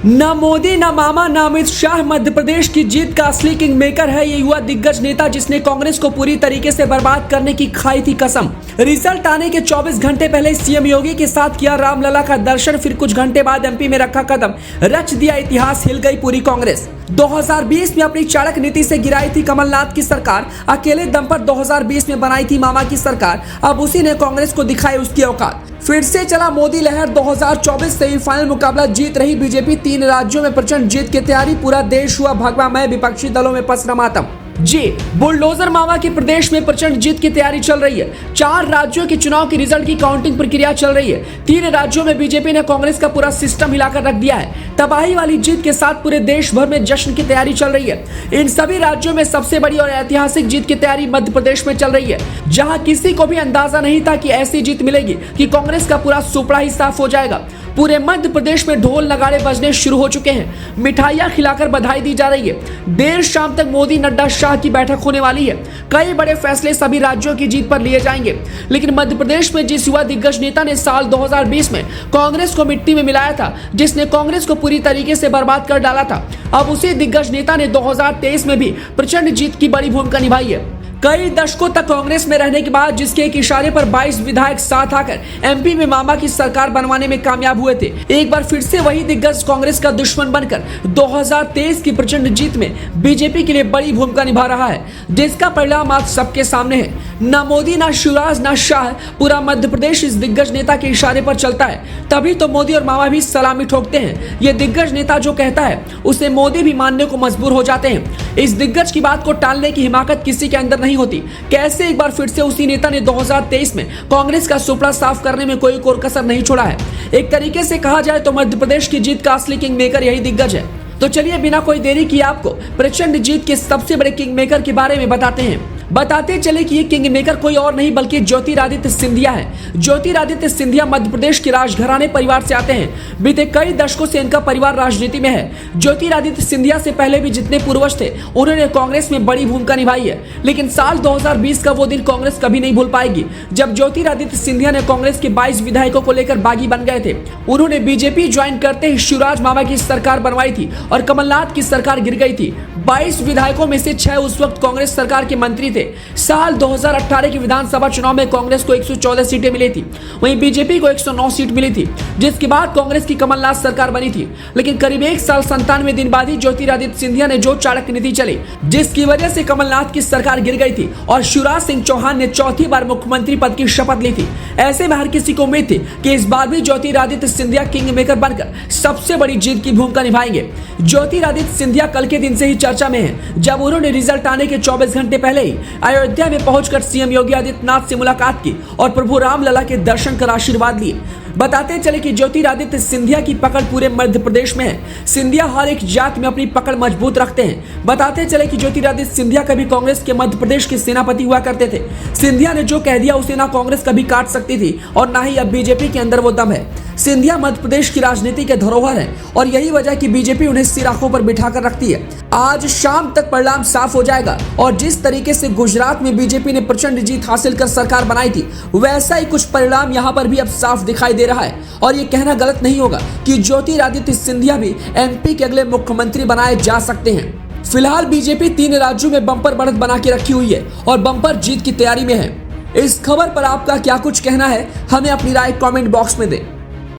न मोदी न मामा न अमित शाह मध्य प्रदेश की जीत का असली किंग मेकर है ये युवा दिग्गज नेता जिसने कांग्रेस को पूरी तरीके से बर्बाद करने की खाई थी कसम। रिजल्ट आने के 24 घंटे पहले सीएम योगी के साथ किया रामलला का दर्शन, फिर कुछ घंटे बाद एमपी में रखा कदम, रच दिया इतिहास, हिल गई पूरी कांग्रेस। 2020 में अपनी चाणक नीति से गिराई थी कमलनाथ की सरकार, अकेले दम पर 2020 में बनाई थी मामा की सरकार। अब उसी ने कांग्रेस को दिखाई उसकी औकात। फिर से चला मोदी लहर, 2024 सेमीफाइनल मुकाबला जीत रही बीजेपी, 3 राज्यों में प्रचंड जीत की तैयारी, पूरा देश हुआ भगवामय, विपक्षी दलों में पसरा मातम। जी बुलडोजर मामा की प्रदेश में प्रचंड जीत की तैयारी चल रही है। 4 राज्यों के चुनाव की रिजल्ट की काउंटिंग प्रक्रिया चल रही है। 3 राज्यों में बीजेपी ने कांग्रेस का पूरा सिस्टम हिलाकर रख दिया है। तबाही वाली जीत के साथ पूरे देश भर में जश्न की तैयारी चल रही है। इन सभी राज्यों में सबसे बड़ी और ऐतिहासिक जीत की तैयारी मध्य प्रदेश में चल रही है, जहां किसी को भी अंदाजा नहीं था कि ऐसी जीत मिलेगी कि कांग्रेस का पूरा सुपड़ा ही साफ हो जाएगा। पूरे मध्य प्रदेश में ढोल नगाड़े बजने शुरू हो चुके हैं, मिठाइयां खिलाकर बधाई दी जा रही है। देर शाम तक मोदी नड्डा शाह की बैठक होने वाली है। कई बड़े फैसले सभी राज्यों की जीत पर लिए जाएंगे। लेकिन मध्य प्रदेश में जिस युवा दिग्गज नेता ने साल 2020 में कांग्रेस को मिट्टी में मिलाया था, जिसने कांग्रेस को पूरी तरीके से बर्बाद कर डाला था, अब उसी दिग्गज नेता ने 2023 में भी प्रचंड जीत की बड़ी भूमिका निभाई है। कई दशकों तक कांग्रेस में रहने के बाद जिसके एक इशारे पर 22 विधायक साथ आकर एमपी में मामा की सरकार बनवाने में कामयाब हुए थे, एक बार फिर से वही दिग्गज कांग्रेस का दुश्मन बनकर 2023 की प्रचंड जीत में बीजेपी के लिए बड़ी भूमिका निभा रहा है, जिसका परिणाम आज सबके सामने है। न मोदी, न शिवराज, न शाह, पूरा मध्य प्रदेश इस दिग्गज नेता के इशारे पर चलता है। तभी तो मोदी और मामा भी सलामी ठोकते हैं। ये दिग्गज नेता जो कहता है उसे मोदी भी मानने को मजबूर हो जाते हैं। इस दिग्गज की बात को टालने की हिमाकत किसी के अंदर नहीं होती। कैसे एक बार फिर से उसी नेता ने 2023 में कांग्रेस का सुपड़ा साफ करने में कोई कसर नहीं छोड़ा है। एक तरीके से कहा जाए तो मध्य प्रदेश की जीत का असली किंग मेकर यही दिग्गज है। तो चलिए बिना कोई देरी किए आपको प्रचंड जीत के सबसे बड़े किंग मेकर के बारे में बताते हैं। बताते चले कि ये किंग मेकर कोई और नहीं बल्कि ज्योतिरादित्य सिंधिया है। ज्योतिरादित्य सिंधिया मध्य प्रदेश के राजघराने परिवार से आते हैं। बीते कई दशकों से इनका परिवार राजनीति में है। ज्योतिरादित्य सिंधिया से पहले भी जितने पूर्वज थे उन्होंने कांग्रेस में बड़ी भूमिका निभाई है। लेकिन साल 2020 का वो दिन कांग्रेस कभी नहीं भूल पाएगी, जब ज्योतिरादित्य सिंधिया ने कांग्रेस के 22 विधायकों को लेकर बागी बन गए थे। उन्होंने बीजेपी ज्वाइन करते ही शिवराज मामा की सरकार बनवाई थी और कमलनाथ की सरकार गिर गई थी। 22 विधायकों में से 6 उस वक्त कांग्रेस सरकार के मंत्री थे। साल 2018 के विधानसभा चुनाव में कांग्रेस को 114 सीटें मिली थी, वहीं बीजेपी को 109 सीट मिली थी, जिसके बाद कांग्रेस की कमलनाथ सरकार बनी थी। लेकिन करीब 1 साल 97 दिन बाद ही ज्योतिरादित्य सिंधिया ने जो चाणक्य नीति चली, जिसकी वजह से कमलनाथ की सरकार गिर गई थी और शिवराज सिंह चौहान ने चौथी बार मुख्यमंत्री पद की शपथ ली थी। ऐसे में हर किसी को उम्मीद थी कि इस बार भी ज्योतिरादित्य सिंधिया किंग मेकर बनकर सबसे बड़ी जीत की भूमिका निभाएंगे। ज्योतिरादित्य सिंधिया कल के दिन से ही चर्चा में है, जब उन्होंने रिजल्ट आने के 24 घंटे पहले ही अयोध्या में पहुंचकर सीएम योगी आदित्यनाथ से मुलाकात की और प्रभु रामलला के दर्शन कर आशीर्वाद लिए। बताते चले कि ज्योतिरादित्य सिंधिया की पकड़ पूरे मध्य प्रदेश में है। सिंधिया हर एक जात में अपनी पकड़ मजबूत रखते हैं। बताते चले कि ज्योतिरादित्य सिंधिया कभी कांग्रेस के मध्य प्रदेश के सेनापति हुआ करते थे। सिंधिया ने जो कह दिया उसे ना कांग्रेस कभी काट सकती थी और ना ही अब बीजेपी के अंदर वो दम है। सिंधिया मध्य प्रदेश की राजनीति के धरोहर है और यही वजह कि बीजेपी उन्हें सिर आंखों पर बिठाकर रखती है। आज शाम तक परिणाम साफ हो जाएगा और जिस तरीके से गुजरात में बीजेपी ने प्रचंड जीत हासिल कर सरकार बनाई थी, वैसा ही कुछ परिणाम यहाँ पर भी अब साफ दिखाई दे रहा है। और ये कहना गलत नहीं होगा कि ज्योतिरादित्य सिंधिया भी एमपी के अगले मुख्यमंत्री बनाए जा सकते हैं। फिलहाल बीजेपी 3 राज्यों में बम्पर बढ़त बना के रखी हुई है और बम्पर जीत की तैयारी में है। इस खबर पर आपका क्या कुछ कहना है, हमें अपनी राय कमेंट बॉक्स में दें।